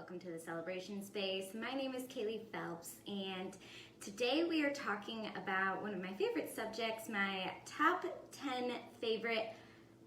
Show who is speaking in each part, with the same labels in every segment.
Speaker 1: welcome to the Celebration Space. My name is Kaylee Phelps, and today we are talking about one of my favorite subjects, my top 10 favorite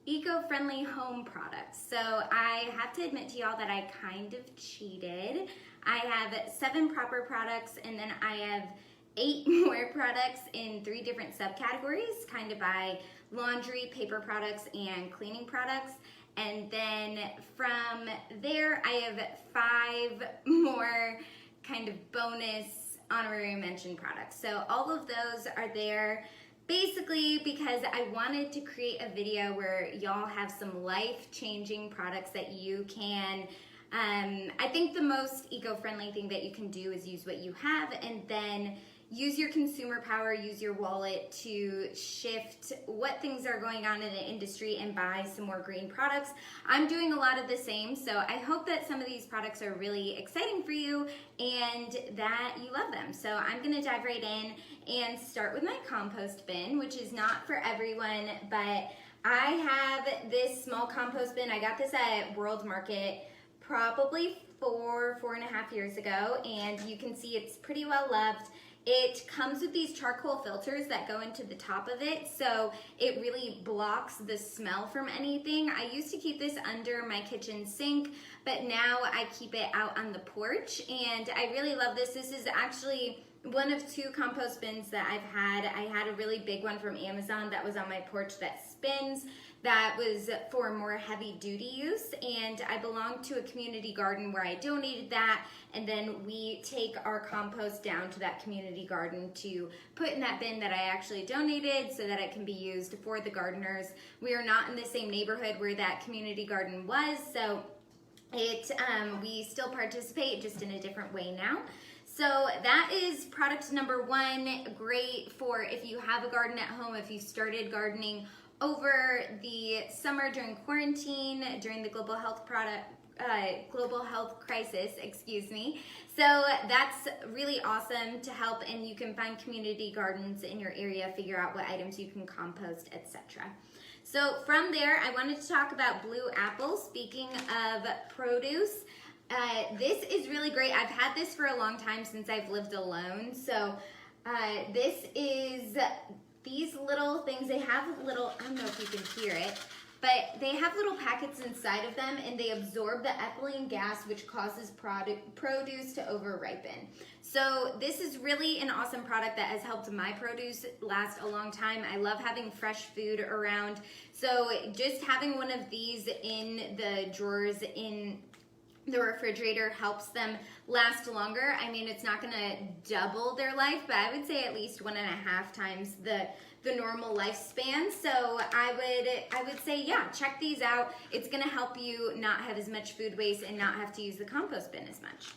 Speaker 1: eco-friendly home products. So I have to admit to y'all that I kind of cheated. I have 7 proper products, and then I have 8 more products in 3 different subcategories, kind of by laundry, paper products, and cleaning products. And then from there, I have 5 more kind of bonus honorary mention products. So all of those are there basically because I wanted to create a video where y'all have some life-changing products that you can, I think the most eco-friendly thing that you can do is use what you have and then use your consumer power, use your wallet to shift what things are going on in the industry and buy some more green products. I'm doing a lot of the same, so I hope that some of these products are really exciting for you and that you love them. So I'm gonna dive right in and start with my compost bin, which is not for everyone, but I have this small compost bin. I got this at World Market probably 4.5 years ago, and you can see it's pretty well loved. It comes with these charcoal filters that go into the top of it, so it really blocks the smell from anything. I used to keep this under my kitchen sink, but now I keep it out on the porch, and I really love this. This is actually one of 2 compost bins that I've had. I had a really big one from Amazon that was on my porch that spins. That was for more heavy duty use, and I belong to a community garden where I donated that, and then we take our compost down to that community garden to put in that bin that I actually donated so that it can be used for the gardeners. We are not in the same neighborhood where that community garden was, so we still participate just in a different way now. So that is product number 1, great for if you have a garden at home, if you started gardening over the summer during quarantine, during the global health crisis, excuse me. So that's really awesome to help, and you can find community gardens in your area, figure out what items you can compost, etc. So from there, I wanted to talk about blue apples. Speaking of produce, this is really great. I've had this for a long time since I've lived alone. So this is these little things. They have little, I don't know if you can hear it, but they have little packets inside of them, and they absorb the ethylene gas, which causes produce to over-ripen. So this is really an awesome product that has helped my produce last a long time. I love having fresh food around. So just having one of these in the drawers in the refrigerator helps them last longer. I mean, it's not gonna double their life, but I would say at least 1.5 times the normal lifespan. So I would say, yeah, check these out. It's gonna help you not have as much food waste and not have to use the compost bin as much.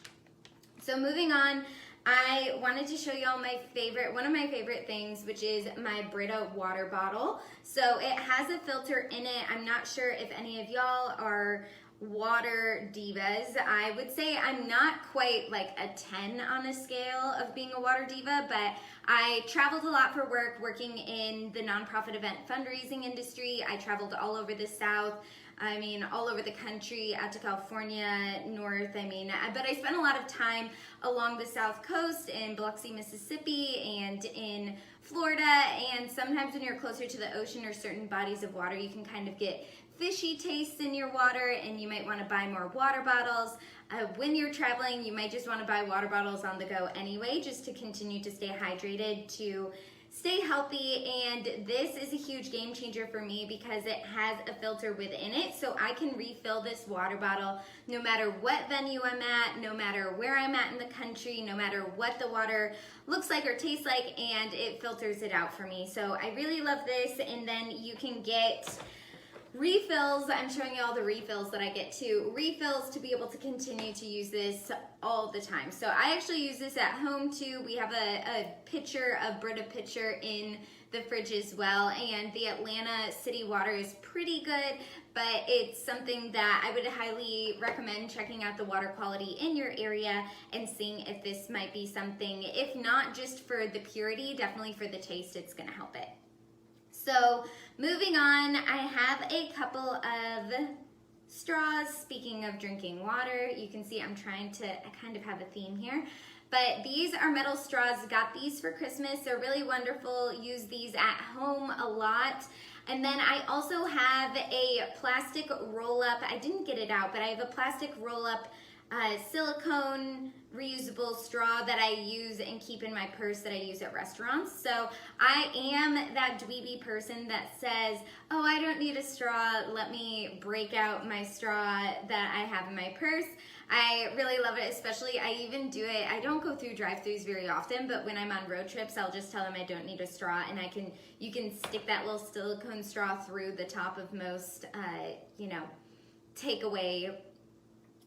Speaker 1: So moving on, I wanted to show y'all one of my favorite things, which is my Brita water bottle. So it has a filter in it. I'm not sure if any of y'all are water divas. I would say I'm not quite like a 10 on a scale of being a water diva, but I traveled a lot for work, working in the nonprofit event fundraising industry. I traveled all over the South. I mean, all over the country, out to California, north, but I spent a lot of time along the South Coast in Biloxi, Mississippi, and in Florida, and sometimes when you're closer to the ocean or certain bodies of water, you can kind of get fishy tastes in your water, and you might want to buy more water bottles. When you're traveling, you might just want to buy water bottles on the go anyway, just to continue to stay hydrated, to stay healthy. And this is a huge game changer for me because it has a filter within it, so I can refill this water bottle no matter what venue I'm at, no matter where I'm at in the country, no matter what the water looks like or tastes like, and it filters it out for me. So I really love this. And then you can get refills. I'm showing you all the refills that I get too. Refills to be able to continue to use this all the time. So I actually use this at home too. We have a pitcher, a Brita pitcher in the fridge as well, and the Atlanta city water is pretty good, but it's something that I would highly recommend checking out the water quality in your area and seeing if this might be something, if not just for the purity, definitely for the taste, it's gonna help it. So moving on, I have a couple of straws. Speaking of drinking water, you can see I kind of have a theme here. But these are metal straws. Got these for Christmas. They're really wonderful. Use these at home a lot. And then I also have a plastic roll-up. I didn't get it out, but I have a plastic roll-up silicone reusable straw that I use and keep in my purse that I use at restaurants. So I am that dweeby person that says, oh, I don't need a straw. Let me break out my straw that I have in my purse. I really love it, especially I even do it. I don't go through drive-thrus very often, but when I'm on road trips, I'll just tell them I don't need a straw, and you can stick that little silicone straw through the top of most, takeaway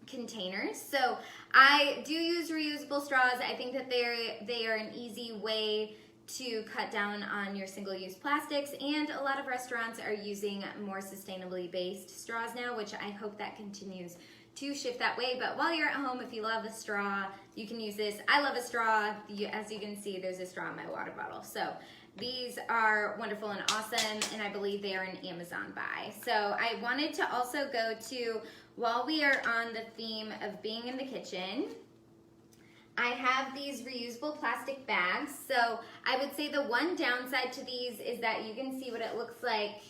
Speaker 1: containers. So I do use reusable straws. I think that they are an easy way to cut down on your single-use plastics, and a lot of restaurants are using more sustainably based straws now, which I hope that continues to shift that way. But while you're at home, if you love a straw, you can use this. I love a straw. As you can see, there's a straw in my water bottle. So these are wonderful and awesome, and I believe they are an Amazon buy. So I wanted to also go to, while we are on the theme of being in the kitchen, I have these reusable plastic bags. So I would say the one downside to these is that you can see what it looks like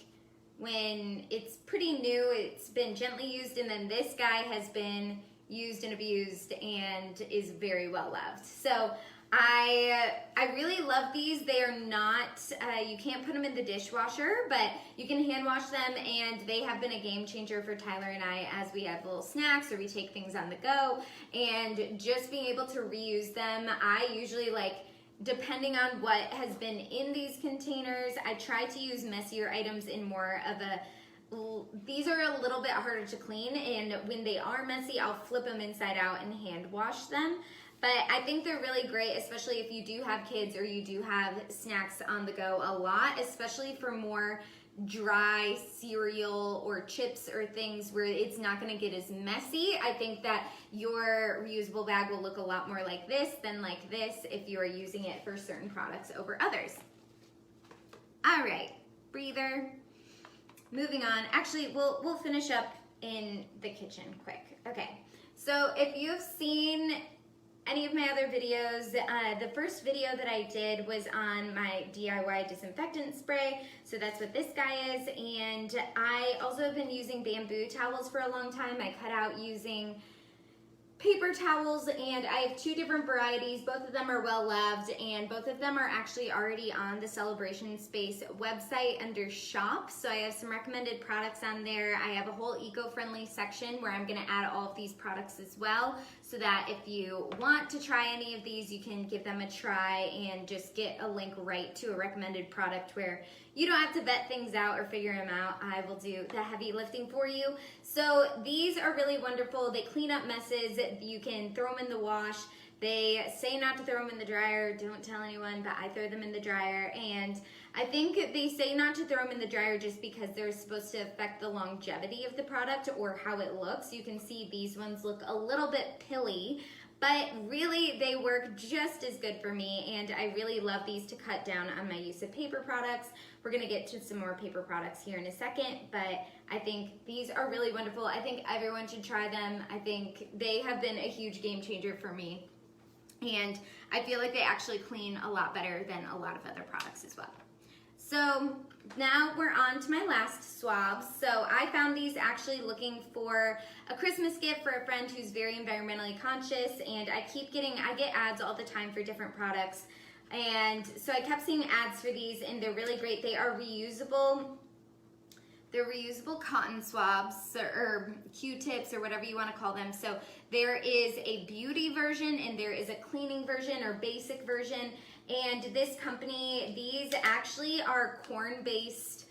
Speaker 1: when it's pretty new. It's been gently used, and then this guy has been used and abused and is very well loved. So I really love these. They are not, you can't put them in the dishwasher, but you can hand wash them, and they have been a game changer for Tyler and I as we have little snacks or we take things on the go, and just being able to reuse them. I usually depending on what has been in these containers, I try to use messier items in more of these are a little bit harder to clean, and when they are messy, I'll flip them inside out and hand wash them. But I think they're really great, especially if you do have kids or you do have snacks on the go a lot, especially for more dry cereal or chips or things where it's not going to get as messy. I think that your reusable bag will look a lot more like this than like this if you are using it for certain products over others. All right, breather. Moving on. Actually, we'll finish up in the kitchen quick. Okay, so if you've seen any of my other videos, the first video that I did was on my DIY disinfectant spray, so that's what this guy is. And I also have been using bamboo towels for a long time. I cut out using paper towels, and I have two different varieties. Both of them are well loved, and both of them are actually already on the Celebration Space website under shop. So I have some recommended products on there. I have a whole eco-friendly section where I'm going to add all of these products as well, so that if you want to try any of these, you can give them a try and just get a link right to a recommended product where you don't have to vet things out or figure them out. I will do the heavy lifting for you. So these are really wonderful. They clean up messes. You can throw them in the wash. They say not to throw them in the dryer. Don't tell anyone, but I throw them in the dryer. And I think they say not to throw them in the dryer just because they're supposed to affect the longevity of the product or how it looks. You can see these ones look a little bit pilly, but really they work just as good for me, and I really love these to cut down on my use of paper products. We're gonna get to some more paper products here in a second, but I think these are really wonderful. I think everyone should try them. I think they have been a huge game changer for me, and I feel like they actually clean a lot better than a lot of other products as well. So now we're on to my last swabs. So I found these actually looking for a Christmas gift for a friend who's very environmentally conscious, and I get ads all the time for different products. And so I kept seeing ads for these, and they're really great. They are reusable. They're reusable cotton swabs or Q-tips or whatever you want to call them. So there is a beauty version and there is a cleaning version or basic version. And this company, these actually are corn-based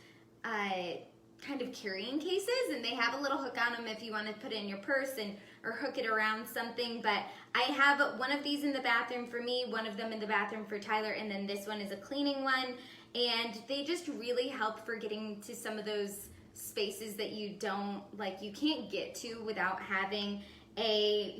Speaker 1: kind of carrying cases, and they have a little hook on them if you want to put it in your purse or hook it around something. But I have one of these in the bathroom for me, one of them in the bathroom for Tyler, and then this one is a cleaning one. And they just really help for getting to some of those spaces that you can't get to without having a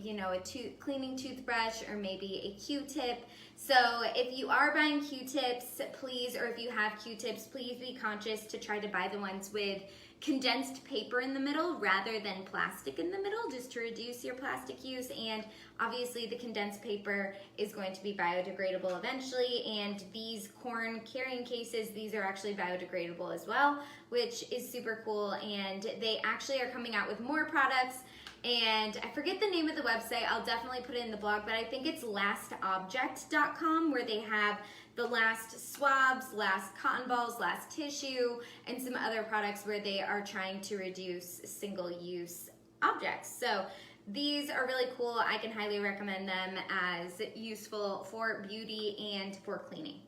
Speaker 1: cleaning toothbrush or maybe a Q-tip. So if you are buying Q-tips, please, or if you have Q-tips, please be conscious to try to buy the ones with condensed paper in the middle rather than plastic in the middle, just to reduce your plastic use. And obviously the condensed paper is going to be biodegradable eventually, and these corn carrying cases, these are actually biodegradable as well, which is super cool. And they actually are coming out with more products, and I forget the name of the website. I'll definitely put it in the blog, but I think it's lastobject.com, where they have the last swabs, last cotton balls, last tissue, and some other products where they are trying to reduce single-use objects. So these are really cool. I can highly recommend them as useful for beauty and for cleaning.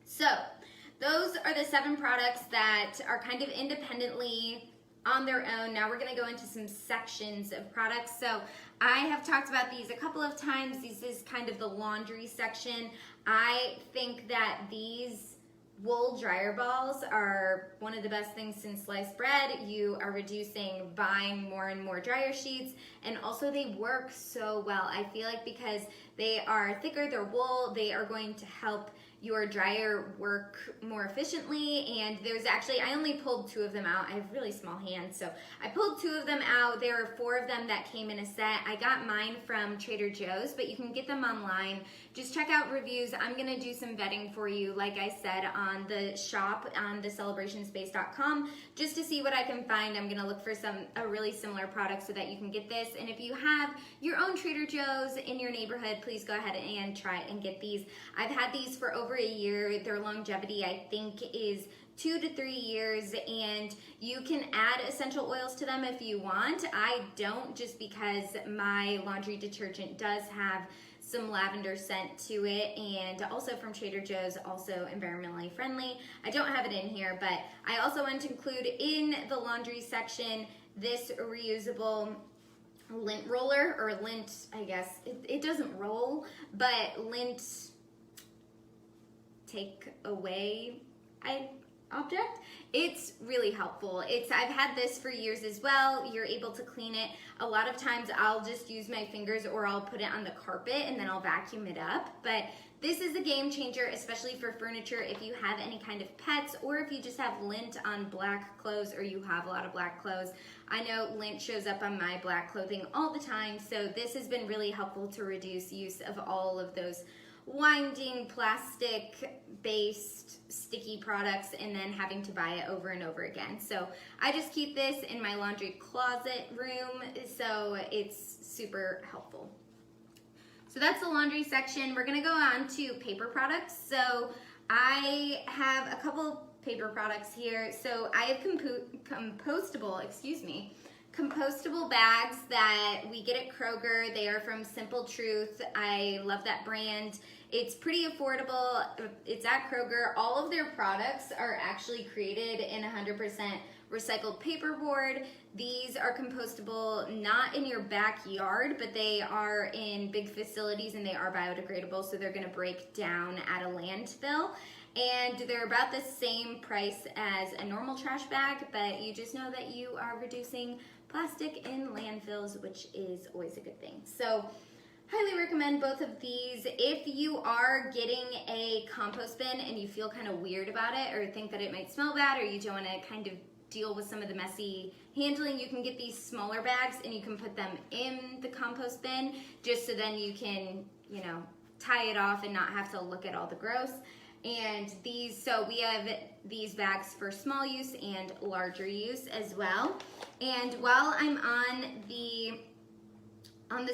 Speaker 1: So those are the 7 products that are kind of independently on their own. Now we're going to go into some sections of products. So I have talked about these a couple of times. This is kind of the laundry section. I think that these wool dryer balls are one of the best things since sliced bread. You are reducing buying more and more dryer sheets, and also they work so well. I feel like because they are thicker, they're wool, they are going to help your dryer work more efficiently. And there's actually, I only pulled 2 of them out. I have really small hands, so I pulled 2 of them out. There are 4 of them that came in a set. I got mine from Trader Joe's, but you can get them online. Just check out reviews. I'm gonna do some vetting for you, like I said, on the shop on thecelebrationspace.com, just to see what I can find. I'm gonna look for a really similar product so that you can get this. And if you have your own Trader Joe's in your neighborhood, please go ahead and try and get these. I've had these for over a year. Their longevity, I think, is 2 to 3 years, and you can add essential oils to them if you want. I don't, just because my laundry detergent does have some lavender scent to it, and also from Trader Joe's, also environmentally friendly. I don't have it in here, but I also want to include in the laundry section this reusable lint roller, or lint, I guess. It doesn't roll, but lint take away object. It's really helpful. I've had this for years as well. You're able to clean it. A lot of times I'll just use my fingers, or I'll put it on the carpet and then I'll vacuum it up. But this is a game changer, especially for furniture. If you have any kind of pets, or if you just have lint on black clothes, or you have a lot of black clothes. I know lint shows up on my black clothing all the time, so this has been really helpful to reduce use of all of those winding plastic-based sticky products and then having to buy it over and over again. So I just keep this in my laundry closet room, so it's super helpful. So that's the laundry section. We're gonna go on to paper products. So I have a couple paper products here. So I have compostable bags that we get at Kroger. They are from Simple Truth. I love that brand. It's pretty affordable. It's at Kroger. All of their products are actually created in 100% recycled paperboard. These are compostable, not in your backyard, but they are in big facilities, and they are biodegradable, so they're gonna break down at a landfill. And they're about the same price as a normal trash bag, but you just know that you are reducing plastic in landfills, which is always a good thing. So highly recommend both of these. If you are getting a compost bin and you feel kind of weird about it, or think that it might smell bad, or you don't want to kind of deal with some of the messy handling, you can get these smaller bags and you can put them in the compost bin, just so then you can, you know, tie it off and not have to look at all the gross. And so we have these bags for small use and larger use as well. And while I'm on the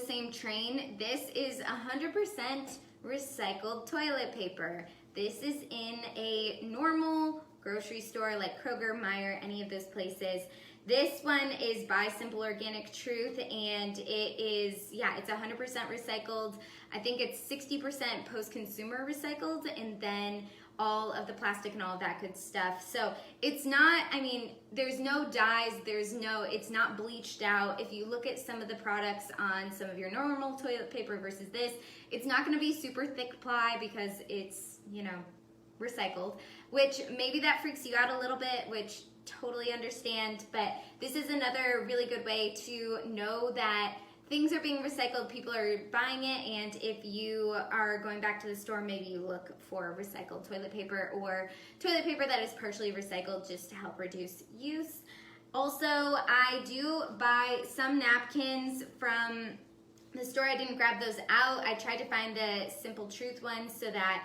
Speaker 1: same train, this is 100% recycled toilet paper. This is in a normal grocery store like Kroger, Meijer, any of those places. This one is by Simple Organic Truth, and it is, yeah, it's 100% recycled. I think it's 60% post-consumer recycled, and then all of the plastic and all of that good stuff. So it's not, I mean, there's no dyes, it's not bleached out. If you look at some of the products on some of your normal toilet paper versus this, it's not gonna be super thick ply because it's, you know, recycled, which maybe that freaks you out a little bit, which totally understand, but this is another really good way to know that things are being recycled, people are buying it, and if you are going back to the store, maybe you look for recycled toilet paper or toilet paper that is partially recycled, just to help reduce use. Also, I do buy some napkins from the store. I didn't grab those out. I tried to find the Simple Truth ones so that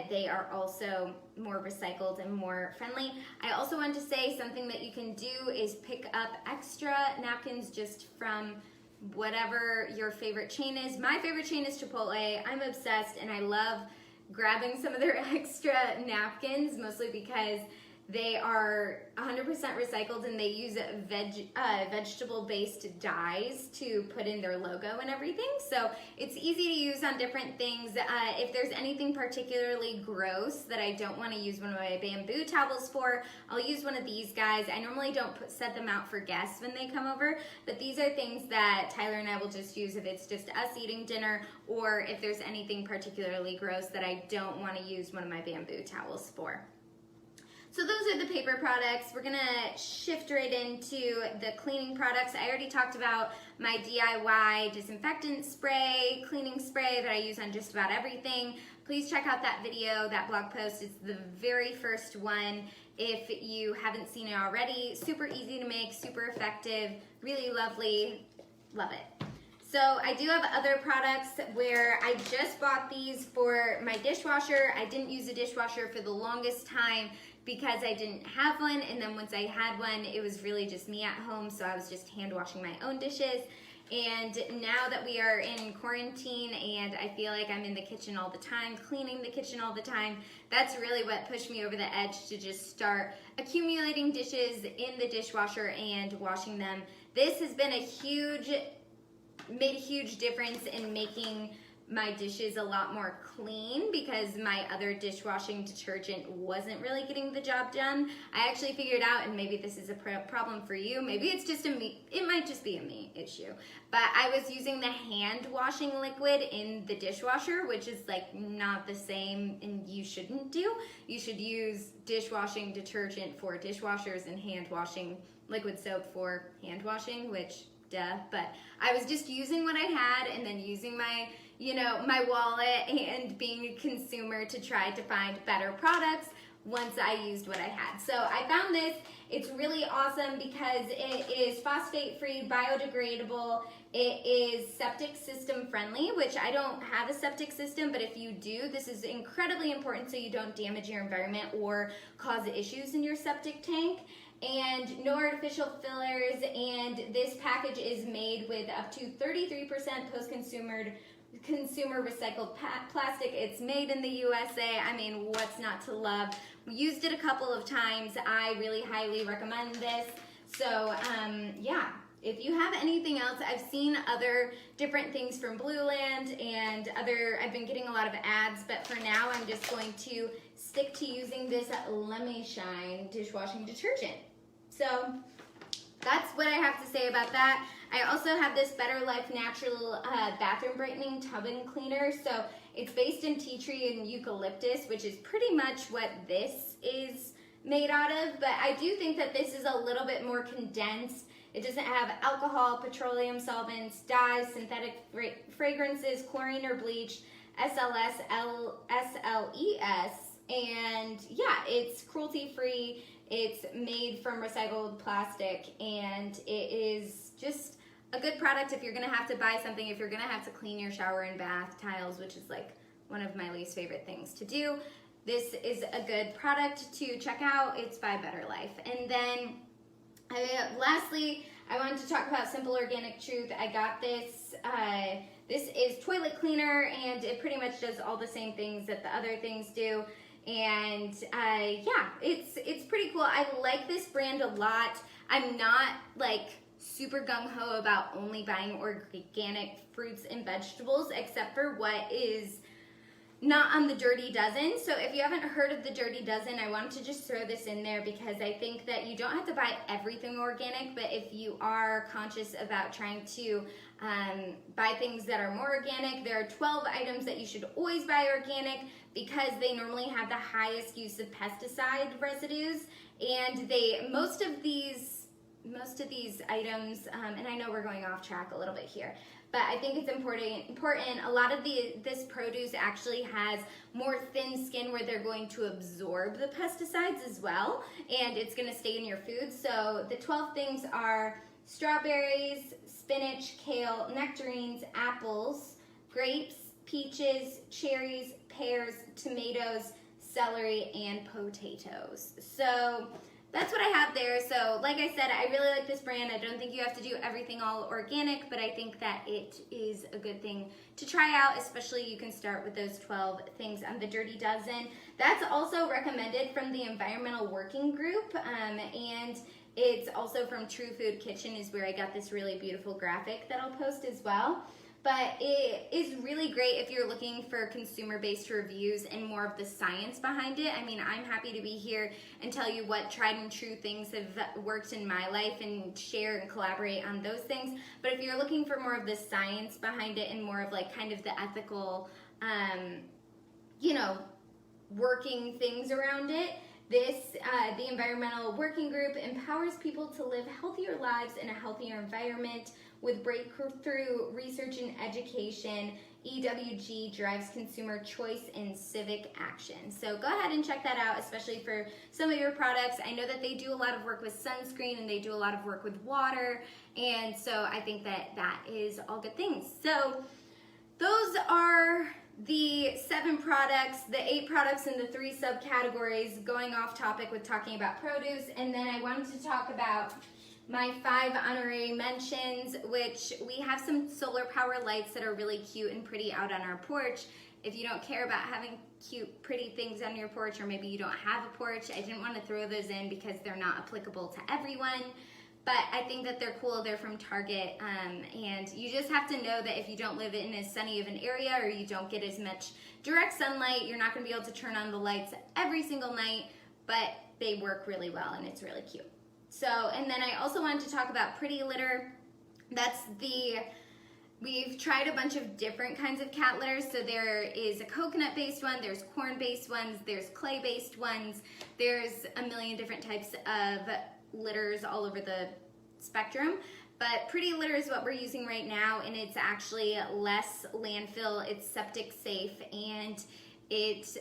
Speaker 1: they are also more recycled and more friendly. I also want to say something that you can do is pick up extra napkins just from whatever your favorite chain is. My favorite chain is Chipotle. I'm obsessed and I love grabbing some of their extra napkins, mostly because they are 100% recycled and they use vegetable-based dyes to put in their logo and everything. So it's easy to use on different things. If there's anything particularly gross that I don't want to use one of my bamboo towels for, I'll use one of these guys. I normally don't set them out for guests when they come over, but these are things that Tyler and I will just use if it's just us eating dinner, or if there's anything particularly gross that I don't want to use one of my bamboo towels for. So those are the paper products. We're gonna shift right into the cleaning products. I already talked about my DIY disinfectant spray, cleaning spray that I use on just about everything. Please check out that video, that blog post. It's the very first one if you haven't seen it already. Super easy to make, super effective, really lovely, love it. So I do have other products where I just bought these for my dishwasher. I didn't use a dishwasher for the longest time because I didn't have one, and then once I had one, it was really just me at home, so I was just hand washing my own dishes. And now that we are in quarantine and I feel like I'm in the kitchen all the time, cleaning the kitchen all the time, that's really what pushed me over the edge to just start accumulating dishes in the dishwasher and washing them. This has been made a huge difference in making my dishes a lot more clean because my other dishwashing detergent wasn't really getting the job done. I actually figured out, and maybe this is a problem for you, maybe it's just it might just be a me issue, but I was using the hand washing liquid in the dishwasher, which is like not the same, and you shouldn't do. You should use dishwashing detergent for dishwashers and hand washing liquid soap for hand washing, which duh, but I was just using what I had and then using my wallet and being a consumer to try to find better products once I used what I had. So I found this. It's really awesome because it is phosphate-free, biodegradable. It is septic system friendly, which I don't have a septic system, but if you do, this is incredibly important so you don't damage your environment or cause issues in your septic tank. And no artificial fillers, and this package is made with up to 33% post-consumer recycled plastic. It's made in the USA. I mean, what's not to love? We used it a couple of times. I really highly recommend this. So yeah, if you have anything else, I've seen other different things from Blueland and I've been getting a lot of ads, but for now I'm just going to stick to using this Lemme Shine dishwashing detergent. So that's what I have to say about that. I also have this Better Life Natural bathroom brightening tub and cleaner. So it's based in tea tree and eucalyptus, which is pretty much what this is made out of. But I do think that this is a little bit more condensed. It doesn't have alcohol, petroleum solvents, dyes, synthetic fragrances, chlorine or bleach, SLS, SLES, and yeah, it's cruelty-free. It's made from recycled plastic, and it is just a good product if you're gonna have to buy something, if you're gonna have to clean your shower and bath tiles, which is like one of my least favorite things to do. This is a good product to check out. It's by Better Life. And then lastly, I wanted to talk about Simple Organic Truth. I got this. This is toilet cleaner, and it pretty much does all the same things that the other things do. And yeah, it's pretty cool. I like this brand a lot. I'm not like super gung-ho about only buying organic fruits and vegetables, except for what is not on the Dirty Dozen. So if you haven't heard of the Dirty Dozen, I wanted to just throw this in there because I think that you don't have to buy everything organic, but if you are conscious about trying to buy things that are more organic, there are 12 items that you should always buy organic because they normally have the highest use of pesticide residues, and most of these most of these items, and I know we're going off track a little bit here, but I think it's important. A lot of this produce actually has more thin skin where they're going to absorb the pesticides as well, and it's going to stay in your food. So the 12 things are strawberries, spinach, kale, nectarines, apples, grapes, peaches, cherries, pears, tomatoes, celery, and potatoes. So that's what I have there. So like I said, I really like this brand. I don't think you have to do everything all organic, but I think that it is a good thing to try out, especially you can start with those 12 things on the Dirty Dozen. That's also recommended from the Environmental Working Group, and it's also from True Food Kitchen is where I got this really beautiful graphic that I'll post as well. But it is really great if you're looking for consumer-based reviews and more of the science behind it. I mean, I'm happy to be here and tell you what tried and true things have worked in my life and share and collaborate on those things. But if you're looking for more of the science behind it and more of like kind of the ethical, working things around it, the Environmental Working Group empowers people to live healthier lives in a healthier environment. With breakthrough research and education, EWG drives consumer choice and civic action. So go ahead and check that out, especially for some of your products. I know that they do a lot of work with sunscreen and they do a lot of work with water, and so I think that that is all good things. So those are the 7 products, the 8 products in the 3 subcategories, going off topic with talking about produce. And then I wanted to talk about my 5 honorary mentions, which we have some solar power lights that are really cute and pretty out on our porch. If you don't care about having cute, pretty things on your porch, or maybe you don't have a porch, I didn't want to throw those in because they're not applicable to everyone. But I think that they're cool. They're from Target, and you just have to know that if you don't live in as sunny of an area or you don't get as much direct sunlight, you're not going to be able to turn on the lights every single night, but they work really well and it's really cute. So, and then I also wanted to talk about Pretty Litter. We've tried a bunch of different kinds of cat litters. So there is a coconut-based one, there's corn-based ones, there's clay-based ones, there's a million different types of litters all over the spectrum. But Pretty Litter is what we're using right now, and it's actually less landfill, it's septic safe, and it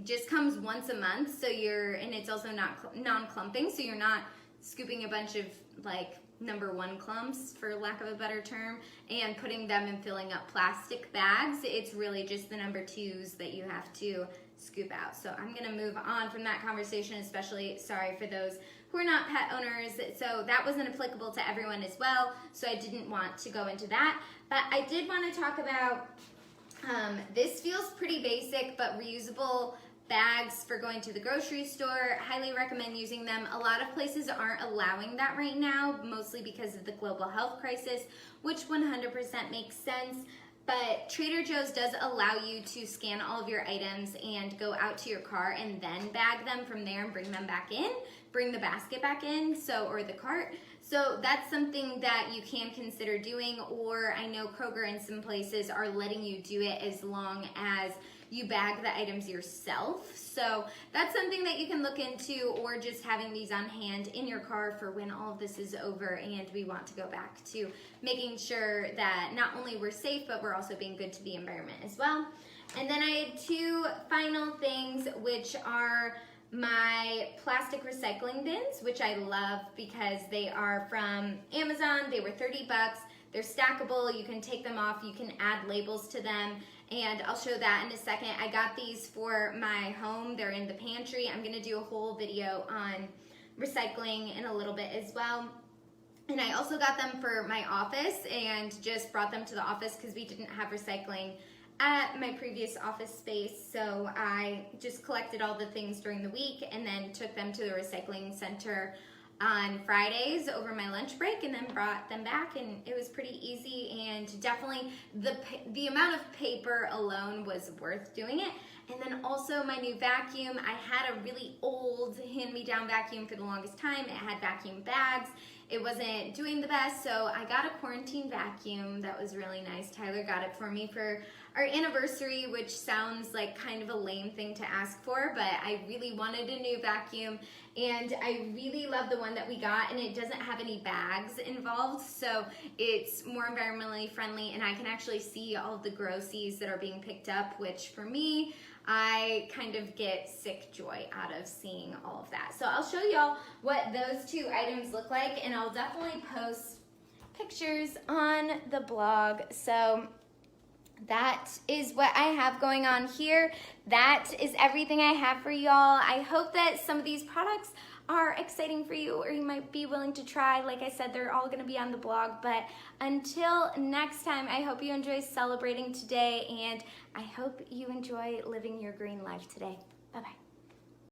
Speaker 1: just comes once a month, and it's also not non-clumping, so you're not scooping a bunch of like number 1 clumps, for lack of a better term, and putting them and filling up plastic bags. It's really just the number 2s that you have to scoop out. So I'm gonna move on from that conversation, especially sorry for those who are not pet owners. So that wasn't applicable to everyone as well, so I didn't want to go into that. But I did want to talk about this feels pretty basic, but reusable bags for going to the grocery store. Highly recommend using them. A lot of places aren't allowing that right now, mostly because of the global health crisis, which 100% makes sense. But Trader Joe's does allow you to scan all of your items and go out to your car and then bag them from there and bring them back in, bring the basket back in, or the cart. So that's something that you can consider doing, or I know Kroger in some places are letting you do it as long as you bag the items yourself. So that's something that you can look into, or just having these on hand in your car for when all of this is over and we want to go back to making sure that not only we're safe, but we're also being good to the environment as well. And then I had 2 final things, which are my plastic recycling bins, which I love because they are from Amazon. They were 30 bucks. They're stackable. You can take them off. You can add labels to them, and I'll show that in a second. I got these for my home. They're in the pantry. I'm going to do a whole video on recycling in a little bit as well. And I also got them for my office and just brought them to the office because we didn't have recycling at my previous office space. So I just collected all the things during the week and then took them to the recycling center on Fridays over my lunch break, and then brought them back, and it was pretty easy. And definitely the amount of paper alone was worth doing it. And then also my new vacuum, I had a really old hand-me-down vacuum for the longest time. It had vacuum bags, it wasn't doing the best, so I got a quarantine vacuum. That was really nice. Tyler got it for me for our anniversary, which sounds like kind of a lame thing to ask for, but I really wanted a new vacuum, and I really love the one that we got, and it doesn't have any bags involved, so it's more environmentally friendly, and I can actually see all of the grossies that are being picked up, which for me, I kind of get sick joy out of seeing all of that. So I'll show y'all what those two items look like, and I'll definitely post pictures on the blog. So that is what I have going on here. That is everything I have for y'all. I hope that some of these products are exciting for you, or you might be willing to try. Like I said, they're all gonna be on the blog, but until next time, I hope you enjoy celebrating today, and I hope you enjoy living your green life today. Bye-bye.